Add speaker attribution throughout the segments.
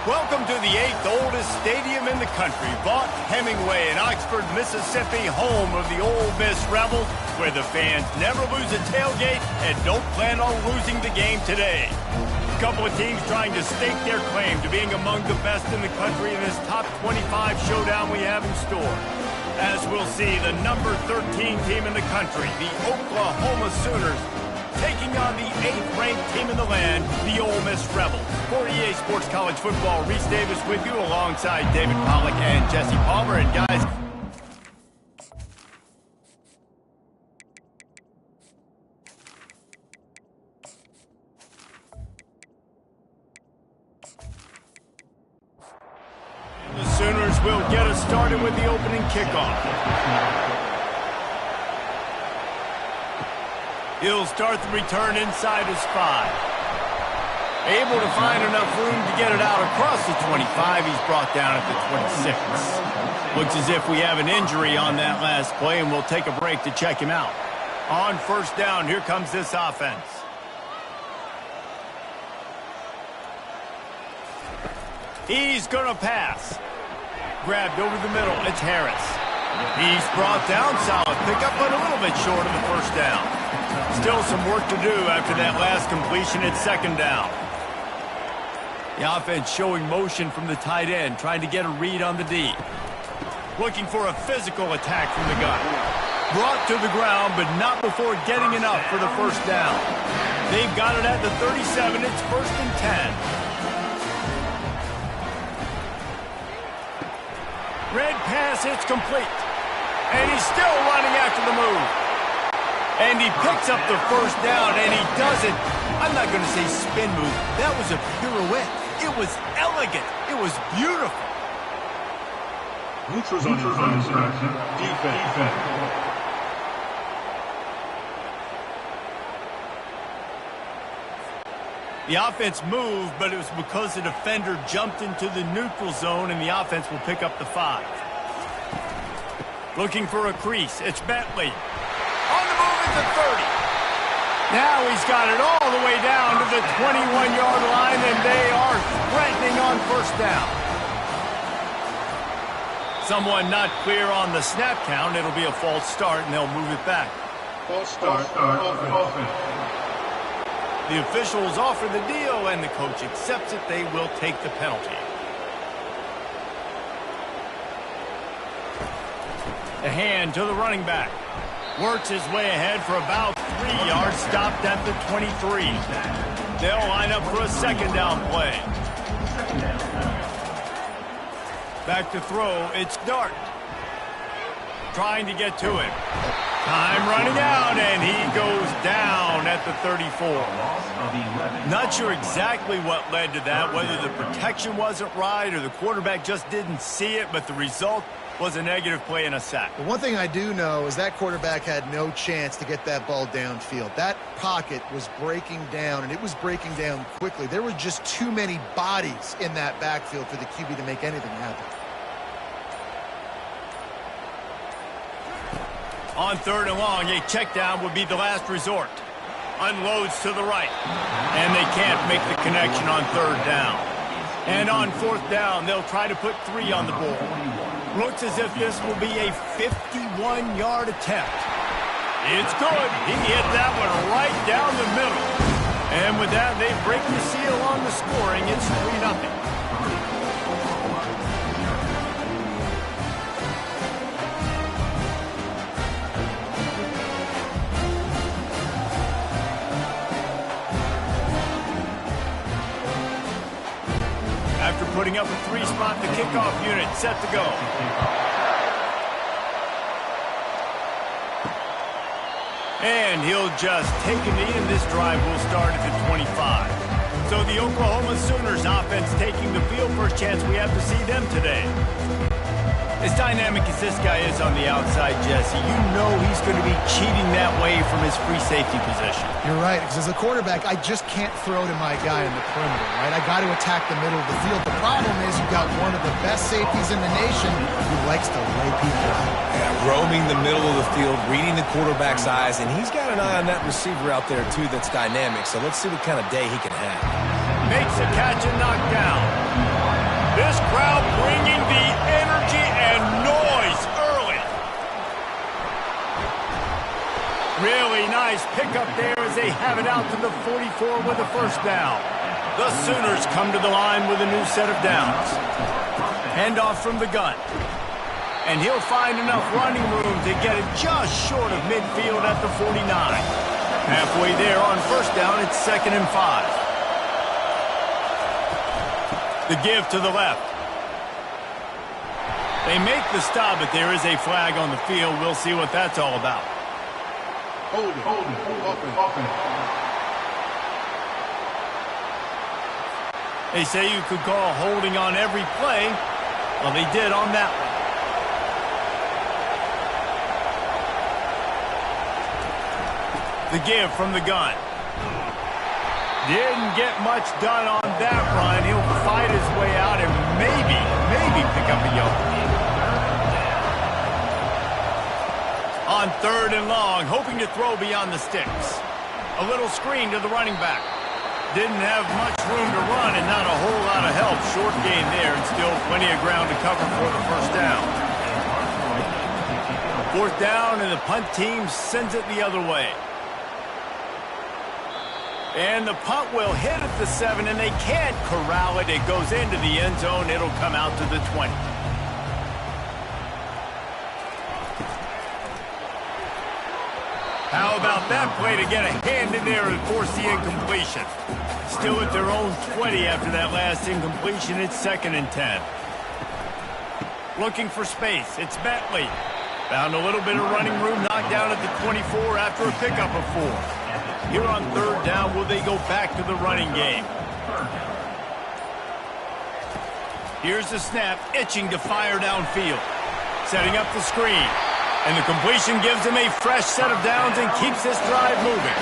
Speaker 1: Welcome to the 8th oldest stadium in the country, Vaught Hemingway in Oxford, Mississippi, home of the Ole Miss Rebels, where the fans never lose a tailgate and don't plan on losing the game today. A couple of teams trying to stake their claim to being among the best in the country in this top 25 showdown we have in store. As we'll see, the number 13 team in the country, the Oklahoma Sooners, taking on the 8th-ranked team in the land, the Ole Miss Rebels. For EA Sports College Football, Reese Davis with you alongside David Pollack and Jesse Palmer. And guys, the Sooners will get us started with the opening kickoff. He'll start the return inside his 5. Able to find enough room to get it out across the 25. He's brought down at the 26. Looks as if we have an injury on that last play, and we'll take a break to check him out. On first down, here comes this offense. He's going to pass. Grabbed over the middle. It's Harris. He's brought down. Solid pickup, but a little bit short of the first down. Still some work to do after that last completion at second down. The offense showing motion from the tight end, trying to get a read on the D. Looking for a physical attack from the gun. Brought to the ground, but not before getting enough for the first down. They've got it at the 37. It's 1st and 10. Red pass, it's complete. And he's still running after the move. And he picks up the first down, and he doesn't, I'm not going to say spin move. That was a pirouette. It was elegant. It was beautiful.
Speaker 2: Neutrals on defense.
Speaker 1: The offense moved, but it was because the defender jumped into the neutral zone, and the offense will pick up the 5. Looking for a crease. It's Bentley. On the move at the 30. Now he's got it all the way down to the 21-yard line, and they are threatening on first down. Someone not clear on the snap count. It'll be a false start, and they'll move it back.
Speaker 2: False start. Offense.
Speaker 1: The officials offer the deal, and the coach accepts it. They will take the penalty. The hand to the running back. Works his way ahead for about 3 yards, stopped at the 23. They'll line up for a second down play. Back to throw, it's Dart. Trying to get to him. Time running out, and he goes down at the 34. Not sure exactly what led to that, whether the protection wasn't right or the quarterback just didn't see it, but the result was a negative play and a sack.
Speaker 3: The one thing I do know is that quarterback had no chance to get that ball downfield. That pocket was breaking down, and it was breaking down quickly. There were just too many bodies in that backfield for the QB to make anything happen.
Speaker 1: On 3rd and long, a check down would be the last resort. Unloads to the right, and they can't make the connection on 3rd down. And on 4th down, they'll try to put 3 on the board. Looks as if this will be a 51-yard attempt. It's good. He hit that one right down the middle. And with that, they break the seal on the scoring. It's 3-0. After putting up a 3-spot, the kickoff unit set to go. And he'll just take a knee, and this drive will start at the 25. So the Oklahoma Sooners offense taking the field. First chance we have to see them today. As dynamic as this guy is on the outside, Jesse, you know he's going to be cheating that way from his free safety position.
Speaker 3: You're right, because as a quarterback, I just can't throw to my guy in the perimeter, right? I got to attack the middle of the field. The problem is you've got one of the best safeties in the nation who likes to lay people out.
Speaker 4: Yeah, roaming the middle of the field, reading the quarterback's eyes, and he's got an eye on that receiver out there, too, that's dynamic. So let's see what kind of day he can have.
Speaker 1: Makes a catch and knocked down. crowd bringing the energy and noise early. Really nice pickup there as they have it out to the 44 with a first down. The Sooners come to the line with a new set of downs. Handoff from the gun. And he'll find enough running room to get it just short of midfield at the 49. Halfway there on first down, it's 2nd and 5. The give to the left. They make the stop, but there is a flag on the field. We'll see what that's all about.
Speaker 2: Hold it, open.
Speaker 1: They say you could call holding on every play. Well, they did on that one. The give from the gun. Didn't get much done on that run. He'll fight his way out and maybe pick up a yard. On 3rd and long, hoping to throw beyond the sticks. A little screen to the running back. Didn't have much room to run and not a whole lot of help. Short gain there and still plenty of ground to cover for the first down. 4th down and the punt team sends it the other way. And the punt will hit at the 7, and they can't corral it. It goes into the end zone. It'll come out to the 20. How about that play to get a hand in there and force the incompletion? Still at their own 20 after that last incompletion. It's 2nd and 10. Looking for space. It's Bentley. Found a little bit of running room, knocked down at the 24 after a pickup of 4. Here on 3rd down, will they go back to the running game? Here's the snap, itching to fire downfield. Setting up the screen. And the completion gives him a fresh set of downs and keeps this drive moving.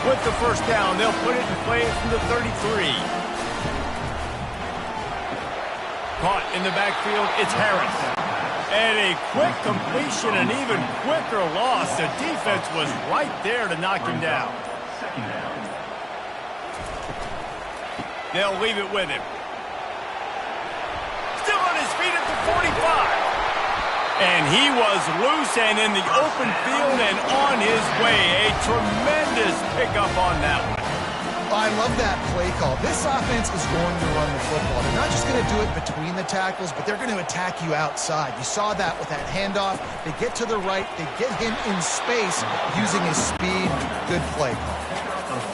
Speaker 1: With the first down, they'll put it and play it from the 33. Caught in the backfield, it's Harris. And a quick completion, an even quicker loss. The defense was right there to knock him down. They'll leave it with him. Still on his feet at the 45. And he was loose and in the open field and on his way. A tremendous pickup on that one.
Speaker 3: I love that play call. This offense is going to run the football. They're not just going to do it between the tackles, but they're going to attack you outside. You saw that with that handoff. They get to the right. They get him in space using his speed. Good play call.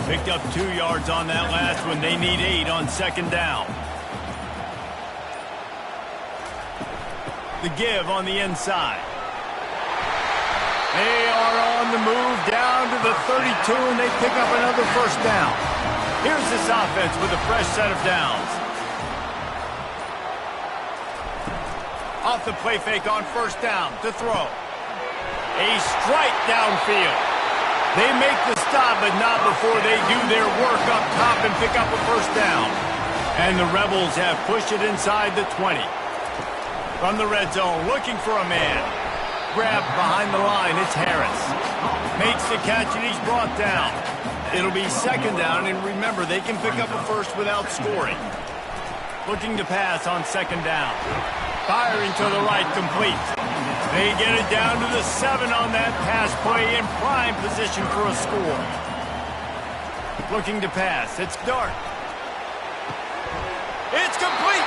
Speaker 1: Picked up 2 yards on that last one. They need 8 on 2nd down. The give on the inside. They are on the move down to the 32, and they pick up another first down. Here's this offense with a fresh set of downs. Off the play fake on first down to throw. A strike downfield. They make the stop, but not before they do their work up top and pick up a first down. And the Rebels have pushed it inside the 20. From the red zone, looking for a man. Grabbed behind the line, it's Harris. Makes the catch, and he's brought down. It'll be 2nd down, and remember, they can pick up a first without scoring. Looking to pass on 2nd down. Firing to the right, complete. They get it down to the 7 on that pass play, in prime position for a score. Looking to pass, it's Dart. It's complete.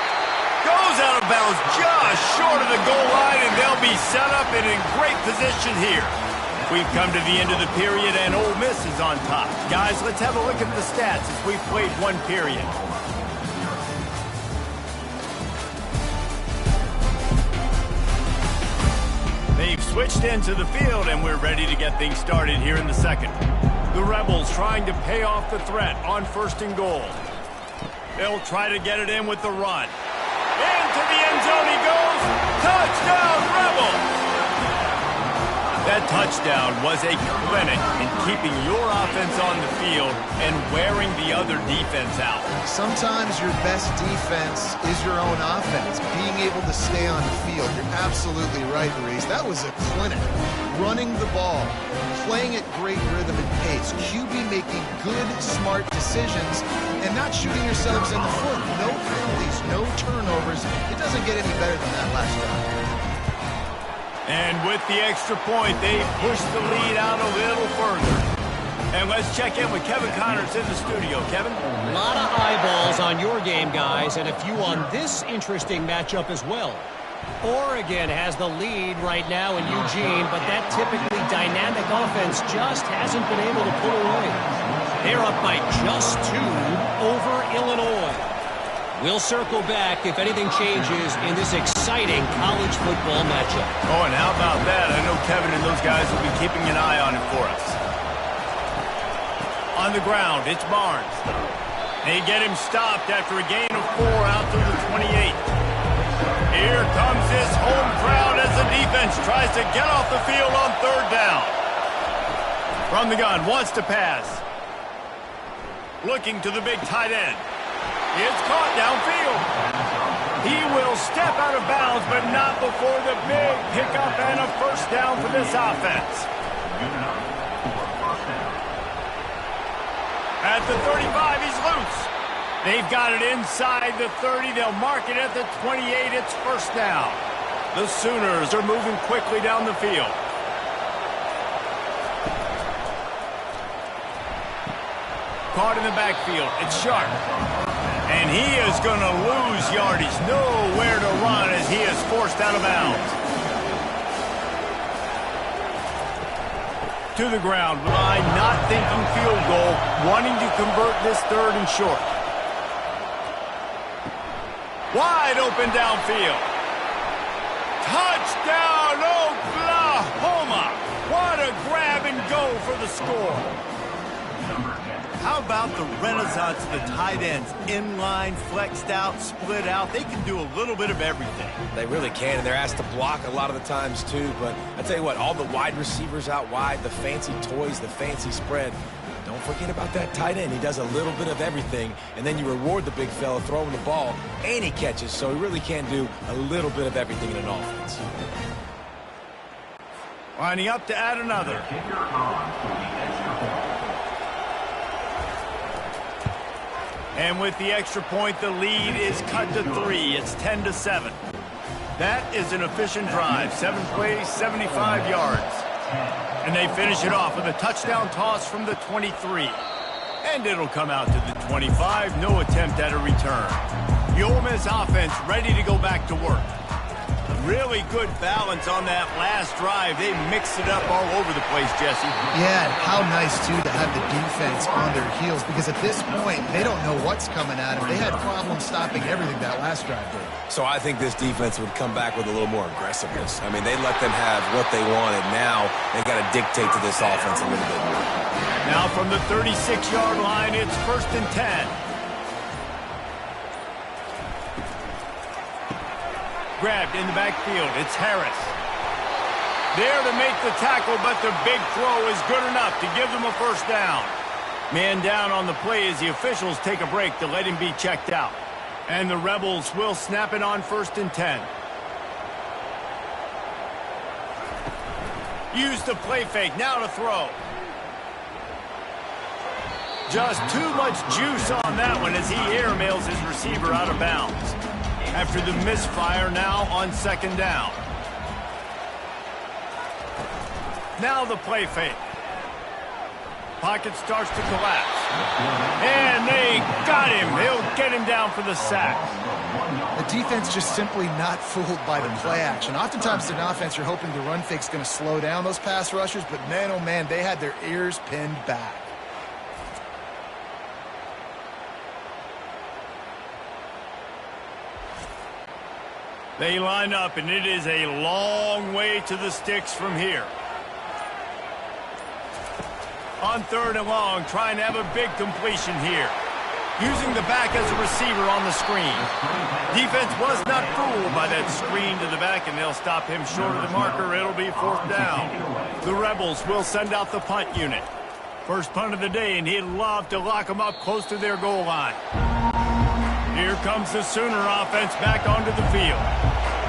Speaker 1: Goes out of bounds just short of the goal line, and they'll be set up and in great position here. We've come to the end of the period, and Ole Miss is on top. Guys, let's have a look at the stats as we've played 1 period. They've switched into the field, and we're ready to get things started here in the 2nd. The Rebels trying to pay off the threat on 1st and goal. They'll try to get it in with the run. Into the end zone he goes. Touchdown, Rebels! That touchdown was a clinic in keeping your offense on the field and wearing the other defense out.
Speaker 3: Sometimes your best defense is your own offense, being able to stay on the field. You're absolutely right, Reese. That was a clinic. Running the ball, playing at great rhythm and pace, QB making good, smart decisions, and not shooting yourselves in the foot. No penalties, no turnovers. It doesn't get any better than that last drive.
Speaker 1: And with the extra point, they push the lead out a little further. And let's check in with Kevin Connors in the studio. Kevin?
Speaker 5: A lot of eyeballs on your game, guys, and a few on this interesting matchup as well. Oregon has the lead right now in Eugene, but that typically dynamic offense just hasn't been able to pull away. They're up by just 2 over Illinois. We'll circle back if anything changes in this exciting college football matchup.
Speaker 1: Oh, and how about that? I know Kevin and those guys will be keeping an eye on it for us. On the ground, it's Barnes. They get him stopped after a gain of 4 out to the 28. Here comes this home crowd as the defense tries to get off the field on 3rd down. From the gun, wants to pass. Looking to the big tight end. It's caught downfield. He will step out of bounds, but not before the big pickup and a 1st down for this offense. At the 35, he's loose. They've got it inside the 30. They'll mark it at the 28. It's 1st down. The Sooners are moving quickly down the field. Caught in the backfield. It's Sharp. And he is going to lose yardage. Nowhere to run as he is forced out of bounds. To the ground. Line not thinking field goal. Wanting to convert this 3rd and short. Wide open downfield. Touchdown, Oklahoma. What a grab and go for the score. How about the renaissance of the tight ends? Inline, flexed out, split out. They can do a little bit of everything.
Speaker 4: They really can, and they're asked to block a lot of the times, too. But I tell you what, all the wide receivers out wide, the fancy toys, the fancy spread. Don't forget about that tight end. He does a little bit of everything, and then you reward the big fella throwing the ball, and he catches, so he really can do a little bit of everything in an offense.
Speaker 1: Lining up to add another. And with the extra point, the lead is cut to 3. It's 10-7. That is an efficient drive. 7 plays, 75 yards. And they finish it off with a touchdown toss from the 23. And it'll come out to the 25. No attempt at a return. The Ole Miss offense ready to go back to work. Really good balance on that last drive. They mixed it up all over the place, Jesse.
Speaker 3: Yeah, and how nice, too, to have the defense on their heels, because at this point, they don't know what's coming at them. They had problems stopping everything that last drive did.
Speaker 4: So I think this defense would come back with a little more aggressiveness. I mean, they let them have what they wanted. Now they got to dictate to this offense a little bit more.
Speaker 1: Now from the 36-yard line, it's 1st and 10. Grabbed in the backfield. It's Harris. There to make the tackle, but the big throw is good enough to give them a 1st down. Man down on the play as the officials take a break to let him be checked out. And the Rebels will snap it on 1st and 10. Use the play fake. Now to throw. Just too much juice on that one as he airmails his receiver out of bounds. After the misfire, now on 2nd down. Now the play fake. Pocket starts to collapse. And they got him. They'll get him down for the sack.
Speaker 3: The defense just simply not fooled by the play action. Oftentimes in offense, you're hoping the run fake's going to slow down those pass rushers, but man, oh man, they had their ears pinned back.
Speaker 1: They line up, and it is a long way to the sticks from here. On 3rd and long, trying to have a big completion here. using the back as a receiver on the screen. Defense was not fooled by that screen to the back, and they'll stop him short of the marker. It'll be 4th down. The Rebels will send out the punt unit. First punt of the day, and he'd love to lock them up close to their goal line. Here comes the Sooner offense back onto the field.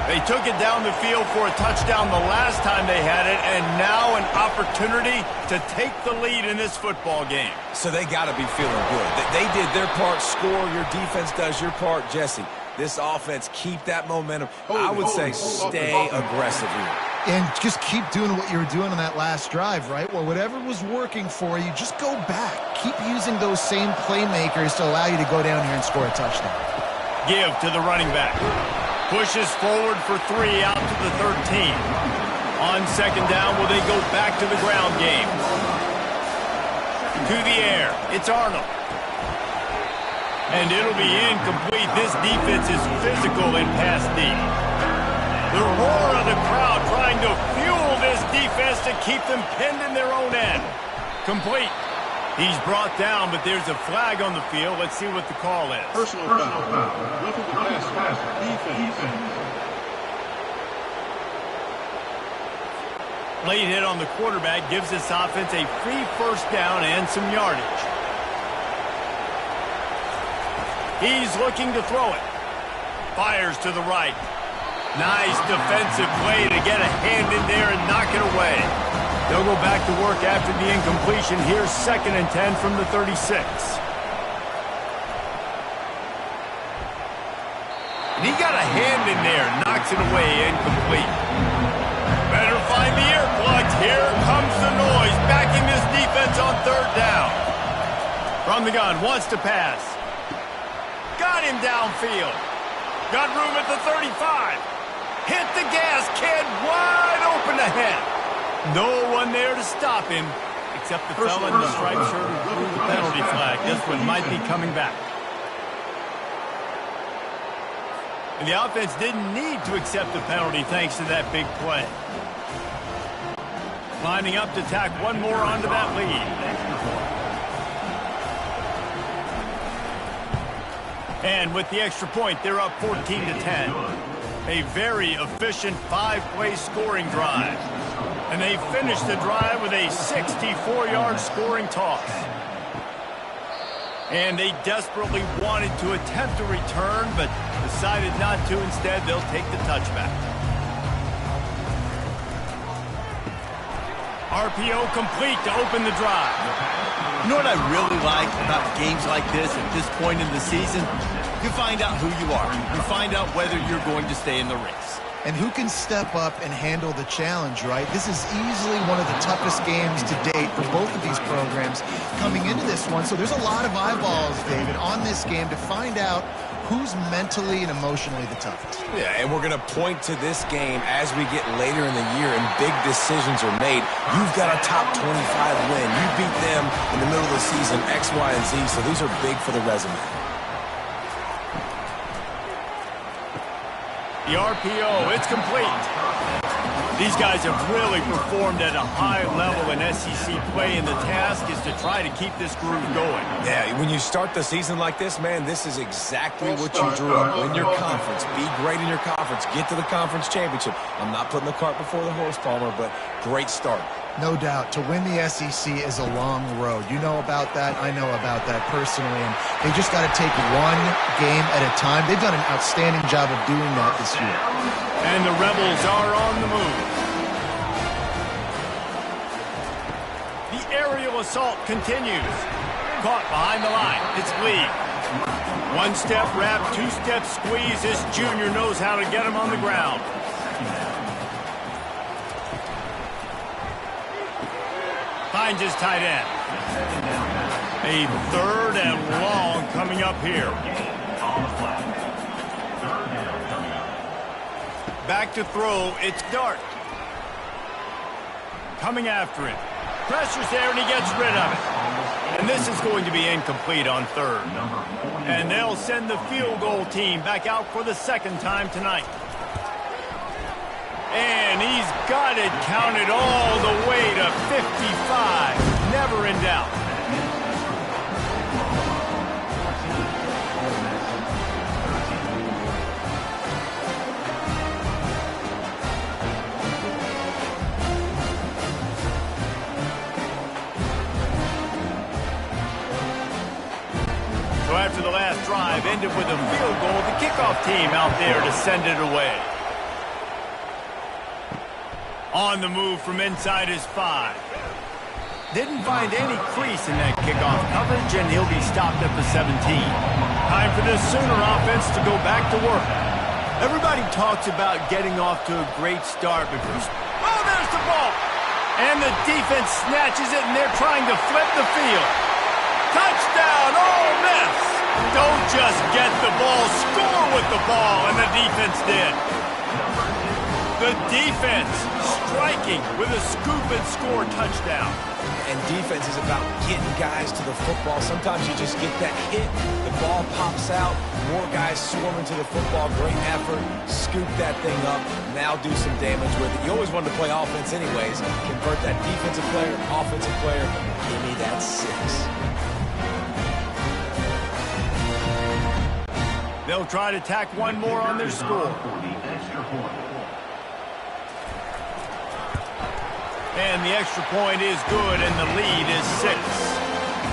Speaker 1: They took it down the field for a touchdown the last time they had it, and now an opportunity to take the lead in this football game.
Speaker 4: So they got to be feeling good. They did their part, score. Your defense does your part. Jesse, this offense, keep that momentum. I would say stay aggressive here.
Speaker 3: And just keep doing what you were doing on that last drive, right? Well, whatever was working for you, just go back. Keep using those same playmakers to allow you to go down here and score a touchdown.
Speaker 1: Give to the running back. Pushes forward for 3 out to the 13. On second down, will they go back to the ground game? To the air. It's Arnold. And it'll be incomplete. This defense is physical in pass D. The roar of the crowd trying to fuel this defense to keep them pinned in their own end. Complete. He's brought down, but there's a flag on the field. Let's see what the call is.
Speaker 2: Personal foul. Roughing the passer. Defense.
Speaker 1: Late hit on the quarterback gives this offense a free first down and some yardage. He's looking to throw it. Fires to the right. Nice defensive play to get a hand in there and knock it away. They'll go back to work after the incompletion. Here's 2nd and 10 from the 36. And he got a hand in there, knocks it away, incomplete. Better find the earplugs. Here comes the noise, backing this defense on 3rd down. From the gun, wants to pass. Got him downfield. Got room at the 35. Hit the gas, kid, wide open ahead. No one there to stop him, except the fella in the striped shirt who threw the penalty flag. This one might be coming back. And the offense didn't need to accept the penalty thanks to that big play. Lining up to tack one more onto that lead. And with the extra point, they're up 14-10. A very efficient 5-play scoring drive. And they finished the drive with a 64-yard scoring toss. And they desperately wanted to attempt a return, but decided not to. Instead, they'll take the touchback. RPO complete to open the drive.
Speaker 6: You know what I really like about games like this at this point in the season? You find out who you are. You find out whether you're going to stay in the race.
Speaker 3: And who can step up and handle the challenge, right? This is easily one of the toughest games to date for both of these programs coming into this one. So there's a lot of eyeballs, David, on this game to find out who's mentally and emotionally the toughest.
Speaker 4: Yeah, and we're going to point to this game as we get later in the year and big decisions are made. You've got a top 25 win. You beat them in the middle of the season, X, Y, and Z, so these are big for the resume.
Speaker 1: The RPO, it's complete. These guys have really performed at a high level in SEC play, and the task is to try to keep this groove going.
Speaker 4: Yeah, when you start the season like this, man, this is exactly what you drew up. Win your conference, be great in your conference, get to the conference championship. I'm not putting the cart before the horse, Palmer, but great start.
Speaker 3: No doubt. To win the SEC is a long road. You know about that. I know about that personally. And they just got to take one game at a time. They've done an outstanding job of doing that this year.
Speaker 1: And the Rebels are on the move. The aerial assault continues. Caught behind the line. It's Lee. One step wrap, 2-step squeeze. This junior knows how to get him on the ground. Finds his tight end. A 3rd and long coming up here. Back to throw, it's Dart. Coming after it. Pressure's there and he gets rid of it. And this is going to be incomplete on 3rd. And they'll send the field goal team back out for the 2nd time tonight. And he's got it counted all the way to 55. Never in doubt. to the last drive ended with a field goal. The kickoff team out there to send it away. On the move from inside his 5. Didn't find any crease in that kickoff coverage, and he'll be stopped at the 17. Time for this Sooner offense to go back to work. Everybody talks about getting off to a great start, but oh, there's the ball! And the defense snatches it, and they're trying to flip the field. Touchdown, Ole Miss! Don't just get the ball, score with the ball, and the defense did. The defense striking with a scoop and score touchdown.
Speaker 4: And defense is about getting guys to the football. Sometimes you just get that hit, the ball pops out, more guys swarming to the football. Great effort, scoop that thing up, now do some damage with it. You always wanted to play offense anyways. Convert that defensive player, offensive player, give me that 6.
Speaker 1: They'll try to tack one more on their score. And the extra point is good, and the lead is 6.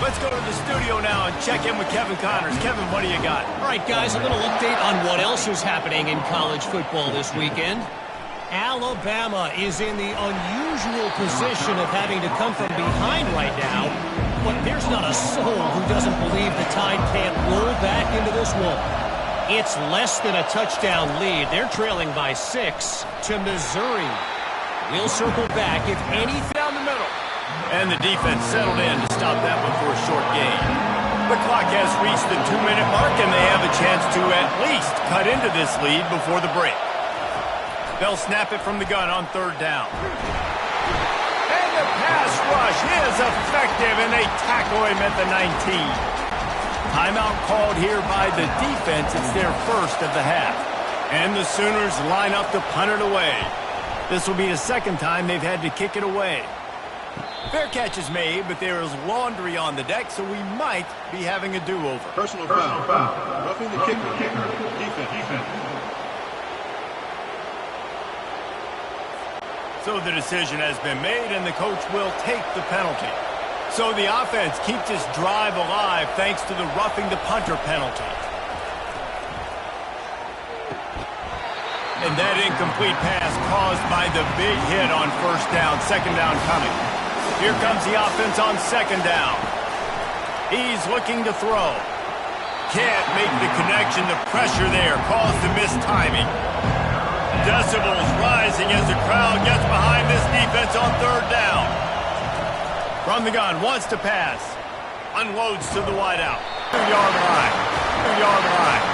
Speaker 1: Let's go to the studio now and check in with Kevin Connors. Kevin, what do you got?
Speaker 5: All right, guys, a little update on what else is happening in college football this weekend. Alabama is in the unusual position of having to come from behind right now, but there's not a soul who doesn't believe the Tide can't roll back into this one. It's less than a touchdown lead. They're trailing by 6 to Missouri. We'll circle back, if anything, down the middle.
Speaker 1: And the defense settled in to stop that one for a short gain. The clock has reached the 2-minute mark, and they have a chance to at least cut into this lead before the break. They'll snap it from the gun on 3rd down. And the pass rush is effective, and they tackle him at the 19. Timeout called here by the defense. It's their first of the half. And the Sooners line up to punt it away. This will be the second time they've had to kick it away. Fair catch is made, but there is laundry on the deck, so we might be having a do-over.
Speaker 2: Personal foul. Roughing the kicker. Defense.
Speaker 1: So the decision has been made, and the coach will take the penalty. So the offense keeps this drive alive thanks to the roughing the punter penalty. And that incomplete pass caused by the big hit on 1st down, 2nd down coming. Here comes the offense on 2nd down. He's looking to throw. Can't make the connection. The pressure there caused the missed timing. Decibels rising as the crowd gets behind this defense on 3rd down. From the gun, wants to pass. Unloads to the wideout. 2-yard line. 2-yard line.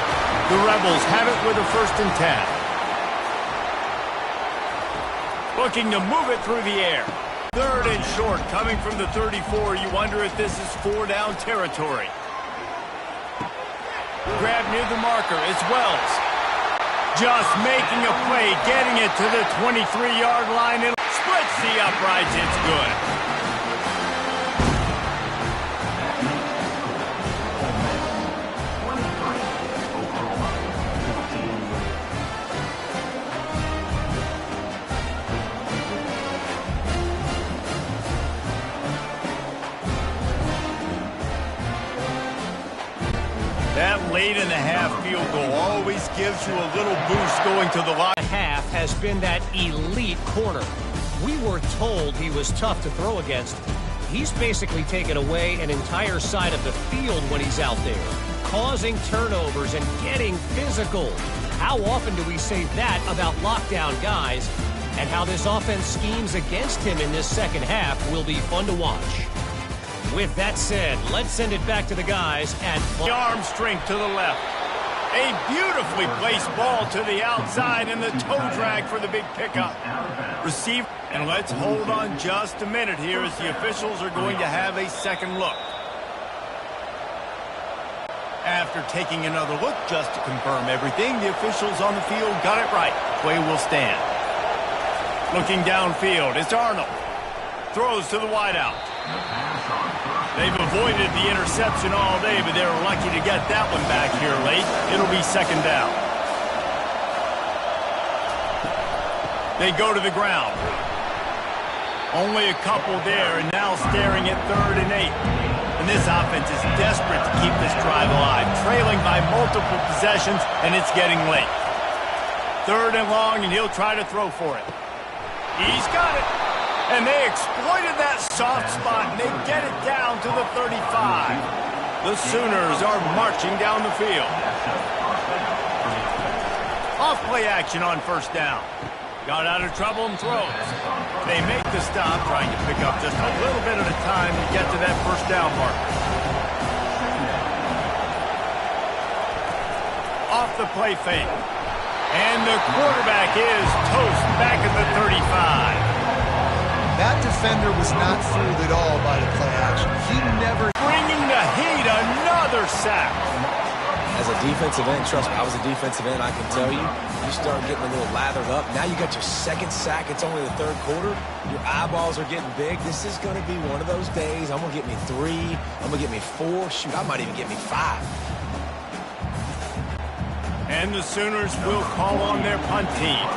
Speaker 1: The Rebels have it with a 1st and 10. Looking to move it through the air. 3rd and short coming from the 34. You wonder if this is 4-down territory. Grab near the marker. It's Wells. Just making a play, getting it to the 23-yard line. And splits the uprights. It's good. That late-in-the-half field goal always gives you a little boost going to the line.
Speaker 5: Half has been that elite corner. We were told he was tough to throw against. He's basically taken away an entire side of the field when he's out there, causing turnovers and getting physical. How often do we say that about lockdown guys? And how this offense schemes against him in this second half will be fun to watch. With that said, let's send it back to the guys at
Speaker 1: the arm strength to the left. A beautifully placed ball to the outside and the toe drag for the big pickup. Receive, and let's hold on just a minute here as the officials are going to have a second look. After taking another look just to confirm everything, the officials on the field got it right. Play will stand. Looking downfield, it's Arnold. Throws to the wideout. They've avoided the interception all day, but they were lucky to get that one back here late. It'll be 2nd down. They go to the ground. Only a couple there, and now staring at 3rd and 8. And this offense is desperate to keep this drive alive, trailing by multiple possessions, and it's getting late. 3rd and long, and he'll try to throw for it. He's got it. And they exploited that soft spot, and they get it down to the 35. The Sooners are marching down the field. Off-play action on 1st down. Got out of trouble and throws. They make the stop, trying to pick up just a little bit at a time to get to that 1st down mark. Off the play fake. And the quarterback is toast back at the 35.
Speaker 3: That defender was not fooled at all by the play action. He never...
Speaker 1: Bringing the heat, another sack.
Speaker 4: As a defensive end, trust me, I was a defensive end, I can tell you, you start getting a little lathered up. Now you got your 2nd sack. It's only the 3rd quarter. Your eyeballs are getting big. This is going to be one of those days. I'm going to get me 3. I'm going to get me 4. Shoot, I might even get me 5.
Speaker 1: And the Sooners will call on their punt team.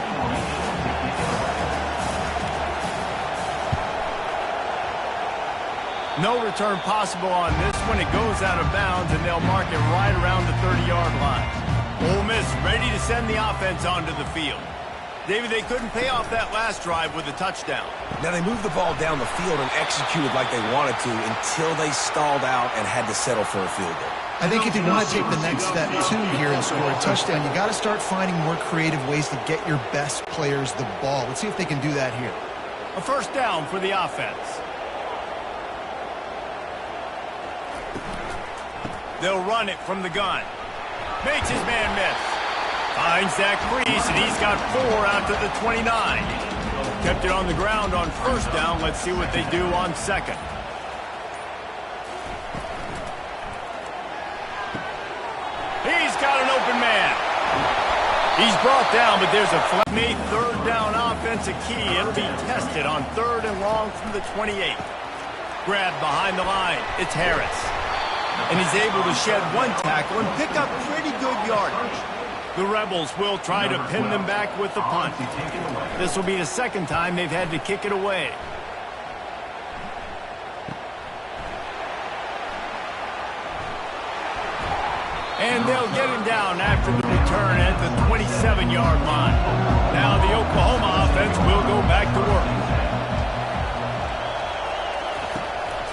Speaker 1: No return possible on this one. It goes out of bounds, and they'll mark it right around the 30-yard line. Ole Miss ready to send the offense onto the field. David, they couldn't pay off that last drive with a touchdown.
Speaker 4: Now, they moved the ball down the field and executed like they wanted to until they stalled out and had to settle for a field goal.
Speaker 3: I think if you want to take the next step, too, here and score a touchdown, you got to start finding more creative ways to get your best players the ball. Let's see if they can do that here.
Speaker 1: A 1st down for the offense. They'll run it from the gun. Makes his man miss. Finds Zach Priest, and he's got 4 out to the 29. Kept it on the ground on 1st down. Let's see what they do on 2nd. He's got an open man. He's brought down, but there's a flat. Made 3rd down offense a key. It'll be tested on 3rd and long from the 28. Grabbed behind the line. It's Harris. And he's able to shed 1 tackle and pick up pretty good yardage. The Rebels will try to pin them back with the punt. This will be the 2nd time they've had to kick it away. And they'll get him down after the return at the 27-yard line. Now the Oklahoma offense will go back to work.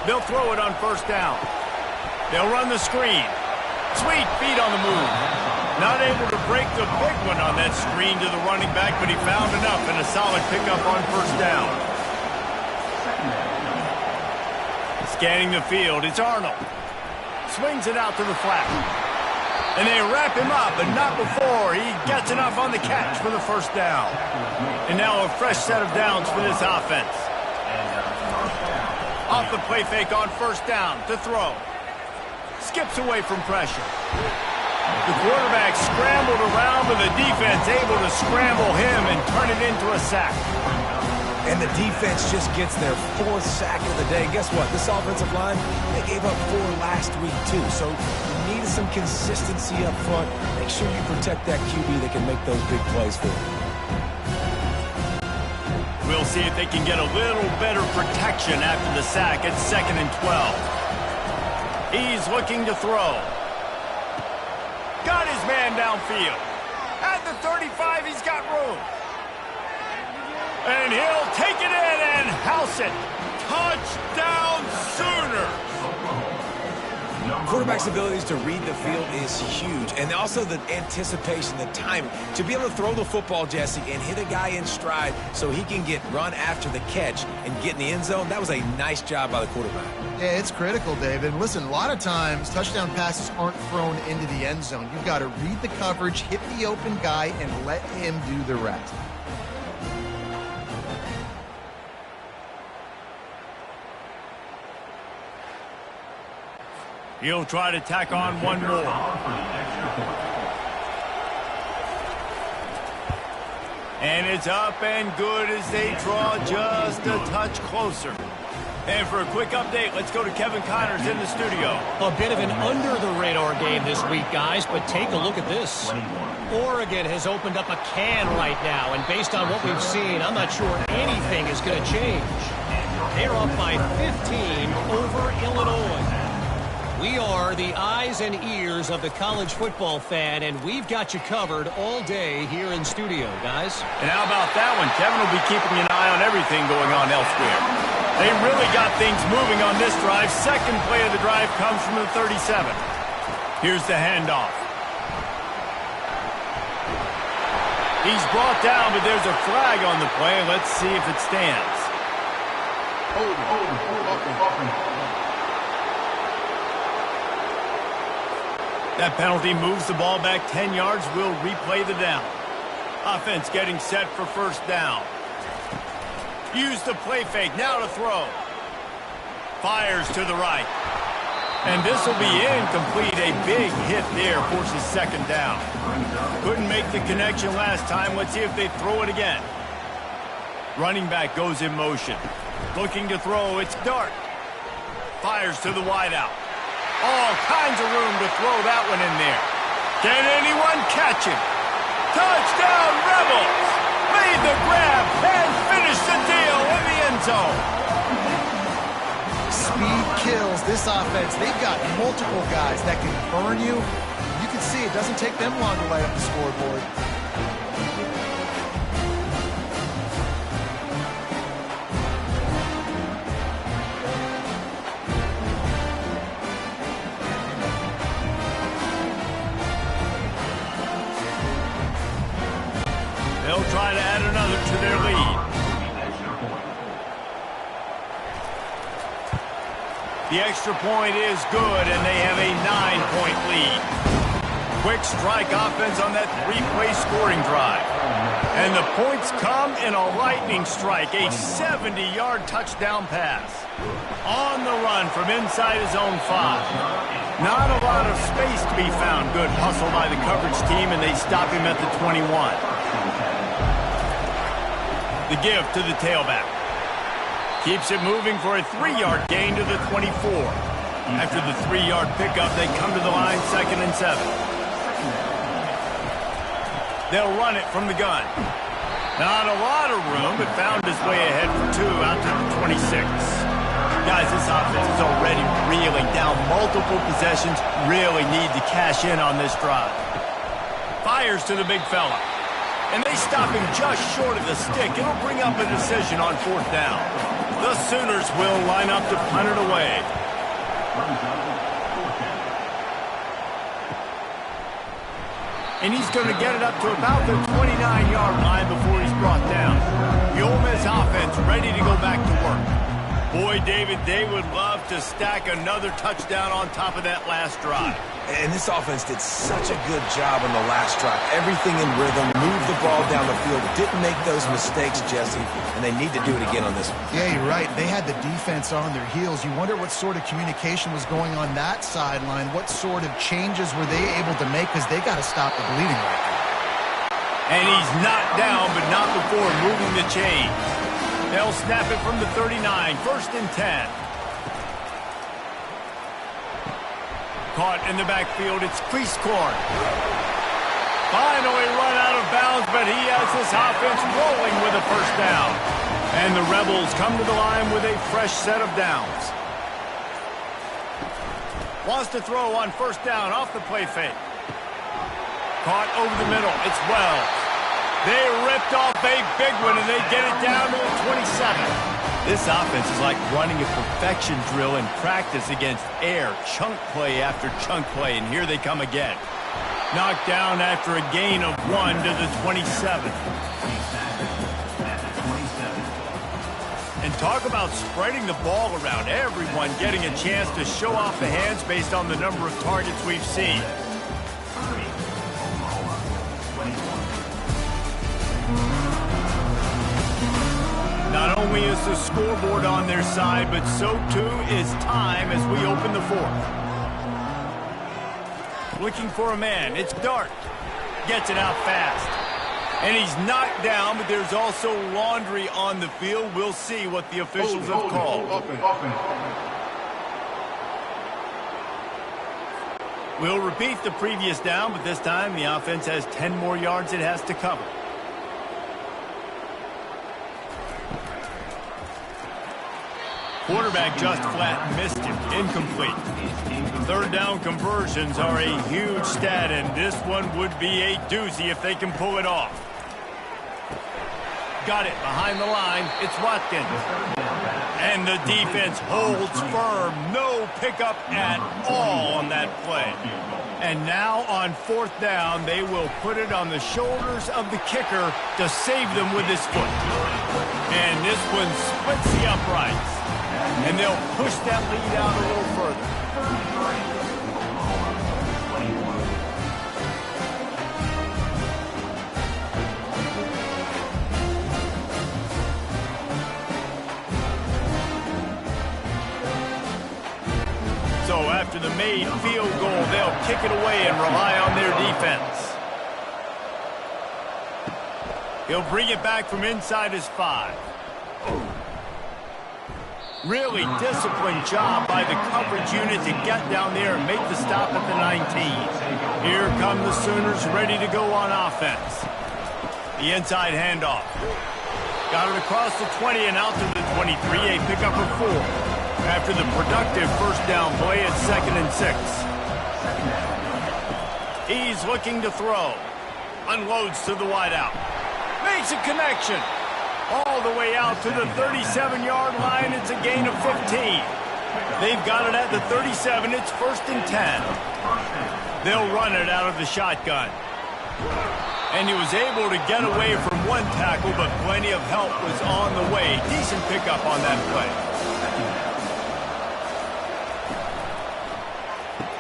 Speaker 1: They'll throw it on 1st down. They'll run the screen. Sweet feet on the move. Not able to break the big one on that screen to the running back, but he found enough and a solid pickup on 1st down. Scanning the field, it's Arnold. Swings it out to the flat. And they wrap him up, but not before he gets enough on the catch for the 1st down. And now a fresh set of downs for this offense. Off the play fake on 1st down to throw. Skips away from pressure. The quarterback scrambled around, but the defense able to scramble him and turn it into a sack.
Speaker 4: And the defense just gets their 4th sack of the day. Guess what? This offensive line, they gave up 4 last week, too. So you need some consistency up front. Make sure you protect that QB that can make those big plays for you.
Speaker 1: We'll see if they can get a little better protection after the sack at 2nd and 12. He's looking to throw. Got his man downfield. At the 35, he's got room. And he'll take it in and house it. Touchdown Sooners!
Speaker 4: Quarterback's abilities to read the field is huge. And also the anticipation, the timing. To be able to throw the football, Jesse, and hit a guy in stride so he can get run after the catch and get in the end zone, that was a nice job by the quarterback.
Speaker 3: Yeah, it's critical, David. Listen, a lot of times touchdown passes aren't thrown into the end zone. You've got to read the coverage, hit the open guy, and let him do the rest.
Speaker 1: He'll try to tack on one more. And it's up and good as they draw just a touch closer. And for a quick update, let's go to Kevin Connors in the studio.
Speaker 5: A bit of an under-the-radar game this week, guys, but take a look at this. Oregon has opened up a can right now, and based on what we've seen, I'm not sure anything is going to change. They're up by 15 over Illinois. We are the eyes and ears of the college football fan, and we've got you covered all day here in studio, guys.
Speaker 1: And how about that one? Kevin will be keeping an eye on everything going on elsewhere. They really got things moving on this drive. Second play of the drive comes from the 37. Here's the handoff. He's brought down, but there's a flag on the play. Let's see if it stands. That penalty moves the ball back 10 yards. We'll replay the down. Offense getting set for first down. Use the play fake. Now to throw. Fires to the right. And this will be incomplete. A big hit there forces second down. Couldn't make the connection last time. Let's see if they throw it again. Running back goes in motion. Looking to throw. It's Dart. Fires to the wideout. All kinds of room to throw that one in there. Can anyone catch him? Touchdown, Rebels! Made the grab and finished the deal in the end zone.
Speaker 3: Speed kills this offense. They've got multiple guys that can burn you. You can see it doesn't take them long to light up the scoreboard.
Speaker 1: They'll try to add another to their lead. The extra point is good, and they have a 9-point lead. Quick strike offense on that three-play scoring drive. And the points come in a lightning strike, a 70-yard touchdown pass. On the run from inside his own 5. Not a lot of space to be found. Good hustle by the coverage team, and they stop him at the 21. The give to the tailback. Keeps it moving for a 3-yard gain to the 24. After the 3-yard pickup, they come to the line, 2nd and 7. They'll run it from the gun. Not a lot of room, but found his way ahead for 2 out to the 26. Guys, this offense is already reeling down multiple possessions. Really need to cash in on this drive. Fires to the big fella. And they stop him just short of the stick. It'll bring up a decision on 4th down. The Sooners will line up to punt it away. And he's going to get it up to about the 29-yard line before he's brought down. The Ole Miss offense ready to go back to work. Boy, David, they would love to stack another touchdown on top of that last drive.
Speaker 4: And this offense did such a good job on the last drive. Everything in rhythm, moved the ball down the field, didn't make those mistakes, Jesse, and they need to do it again on this one.
Speaker 3: Yeah, you're right. They had the defense on their heels. You wonder what sort of communication was going on that sideline. What sort of changes were they able to make, because they got to stop the bleeding right now.
Speaker 1: And he's knocked down, but not before moving the chains. They'll snap it from the 39, 1st and 10. Caught in the backfield, it's Cleasecorn. Finally run out of bounds, but he has this offense rolling with a first down. And the Rebels come to the line with a fresh set of downs. Wants to throw on 1st down off the play fake. Caught over the middle, it's Wells. They ripped off a big one, and they get it down to the 27. This offense is like running a perfection drill in practice against air. Chunk play after chunk play, and here they come again. Knocked down after a gain of 1 to the 27. And talk about spreading the ball around. Everyone getting a chance to show off the hands based on the number of targets we've seen. Not only is the scoreboard on their side, but so too is time as we open the 4th. Looking for a man, it's Dart. Gets it out fast. And he's knocked down, but there's also laundry on the field. We'll see what the officials have called. We'll repeat the previous down, but this time the offense has 10 more yards it has to cover. Quarterback just flat missed him. Incomplete. Third down conversions are a huge stat, and this one would be a doozy if they can pull it off. Got it behind the line. It's Watkins. And the defense holds firm. No pickup at all on that play. And now on fourth down, they will put it on the shoulders of the kicker to save them with his foot. And this one splits the uprights. And they'll push that lead out a little further. So after the made field goal, they'll kick it away and rely on their defense. He'll bring it back from inside his 5. Really disciplined job by the coverage unit to get down there and make the stop at the 19. Here come the Sooners ready to go on offense. The inside handoff. Got it across the 20 and out to the 23, a pickup for 4. After the productive first down play at 2nd and 6. He's looking to throw. Unloads to the wideout. Makes a connection. All the way out to the 37-yard line. It's a gain of 15. They've got it at the 37. It's 1st and 10. They'll run it out of the shotgun. And he was able to get away from one tackle, but plenty of help was on the way. Decent pickup on that play.